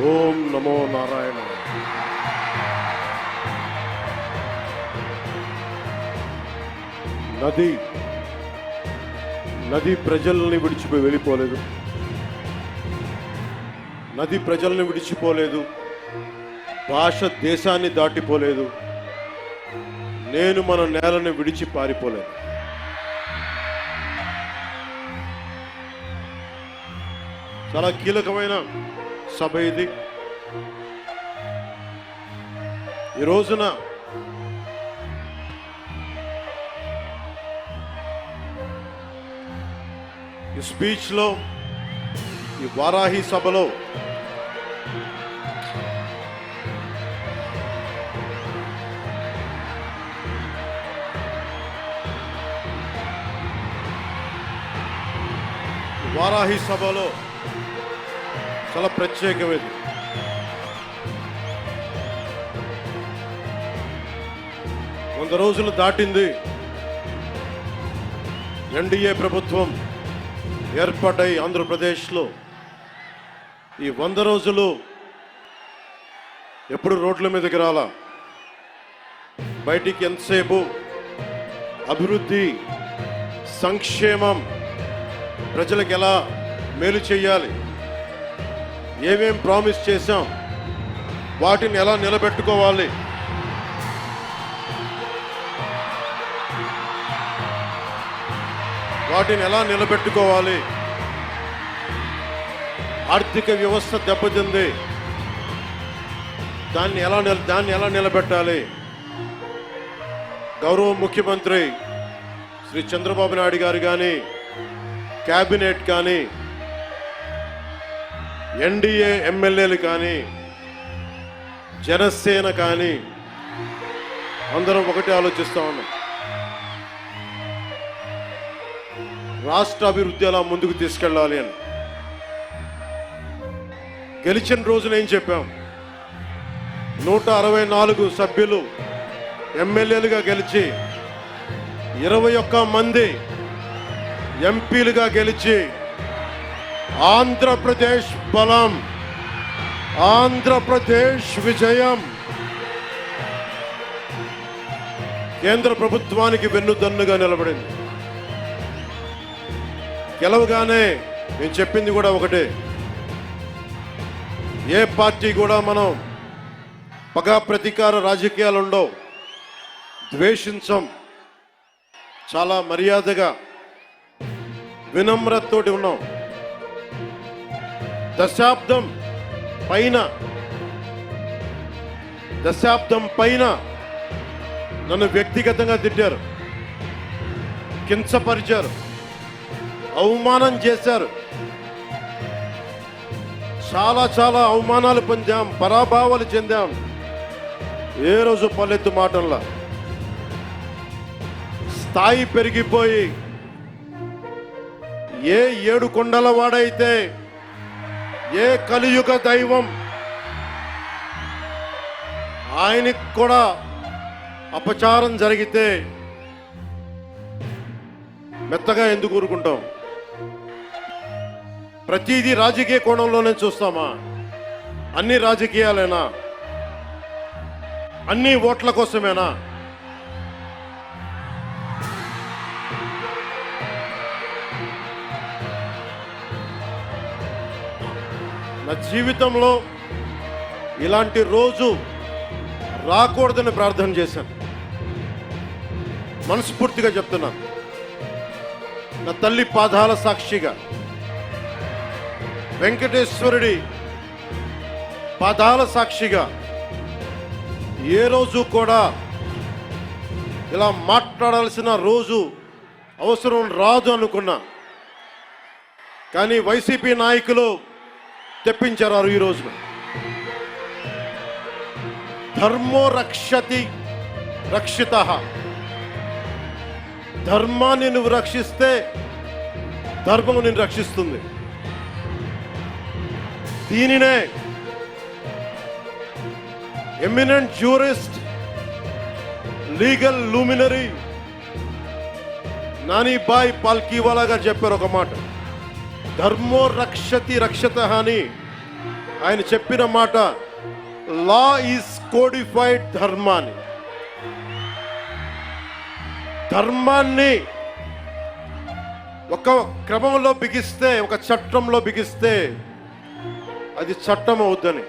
ఓం నమో నారాయణ. నది ప్రజల్ని విడిచిపోయి వెళ్ళిపోలేదు. నది ప్రజల్ని విడిచిపోలేదు. భాష దేశాన్ని దాటిపోలేదు. నేను మన నేలను విడిచి పారిపోలేదు. చాలా కీలకమైన సభ ఇది. ఈ రోజున ఈ స్పీచ్లో, ఈ వారాహి సభలో చాలా ప్రత్యేకమైనది. వంద రోజులు దాటింది. ఎన్డీఏ ప్రభుత్వం ఏర్పాటై ఆంధ్రప్రదేశ్లో ఈ 100 రోజులు ఎప్పుడు రోడ్ల మీదకి రాలా. బయటికి ఎంతసేపు అభివృద్ధి, సంక్షేమం, ప్రజలకు ఎలా మేలు చేయాలి, ఏమేం ప్రామిస్ చేశాం, వాటిని ఎలా నిలబెట్టుకోవాలి, ఆర్థిక వ్యవస్థ దెబ్బతింది, దాన్ని ఎలా నిలబెట్టాలి. గౌరవ ముఖ్యమంత్రి శ్రీ చంద్రబాబు నాయుడు గారు కానీ, క్యాబినెట్ కానీ, ఎన్డీఏ ఎమ్మెల్యేలు కానీ, జనసేన కానీ అందరం ఒకటే ఆలోచిస్తా ఉన్నాం. రాష్ట్ర అభివృద్ధి ఎలా ముందుకు తీసుకెళ్ళాలి అని. గెలిచిన రోజున ఏం చెప్పాం? 164 సభ్యులు ఎమ్మెల్యేలుగా గెలిచి, 21 మంది ఎంపీలుగా గెలిచి, ఆంధ్రప్రదేశ్ బలం, ఆంధ్రప్రదేశ్ విజయం, కేంద్ర ప్రభుత్వానికి వెన్నుదన్నుగా నిలబడింది. గెలవగానే నేను చెప్పింది కూడా ఒకటే, ఏ పార్టీ కూడా మనం పగా ప్రతీకార రాజకీయాలు ఉండవు, ద్వేషించం, చాలా మర్యాదగా వినమ్రతతోటి ఉన్నాం. దశాబ్దం పైన నన్ను వ్యక్తిగతంగా తిట్టారు, కించపరిచారు, అవమానం చేశారు. చాలా అవమానాలు పొందాం, పరాభావాలు చెందాం. ఏ రోజు పల్లెత్తు మాటల్లా స్థాయి పెరిగిపోయి, ఏ 7 కొండల వాడైతే, ఏ కలియుగ దైవం ఆయనకి కూడా అపచారం జరిగితే మెత్తగా ఎందుకు ఊరుకుంటాం? ప్రతిదీ రాజకీయ కోణంలోనే చూస్తామా? అన్ని రాజకీయాలేనా? అన్ని ఓట్ల కోసమేనా? నా జీవితంలో ఇలాంటి రోజు రాకూడదని ప్రార్థన చేశాను. మనస్ఫూర్తిగా చెప్తున్నాను. నా తల్లి పాదాల సాక్షిగా, వెంకటేశ్వరుడి పాదాల సాక్షిగా, ఏ రోజు కూడా ఇలా మాట్లాడాల్సిన రోజు, అవసరం రాదు అనుకున్నా. కానీ వైసీపీ నాయకులు తెప్పించారు. ఈ రోజున ధర్మో రక్షతి రక్షిత, ధర్మాన్ని నువ్వు రక్షిస్తే ధర్మం నిన్ను రక్షిస్తుంది. దీనినే eminent jurist, legal luminary Nanibhai Palkhivala గారు చెప్పారు ఒక మాట, ధర్మో రక్షతి రక్షత అని ఆయన చెప్పిన మాట, లా ఈజ్ కోడిఫైడ్ ధర్మాన్ని. ధర్మాన్ని ఒక క్రమంలో బిగిస్తే, ఒక చట్టంలో బిగిస్తే అది చట్టం అవుద్దని.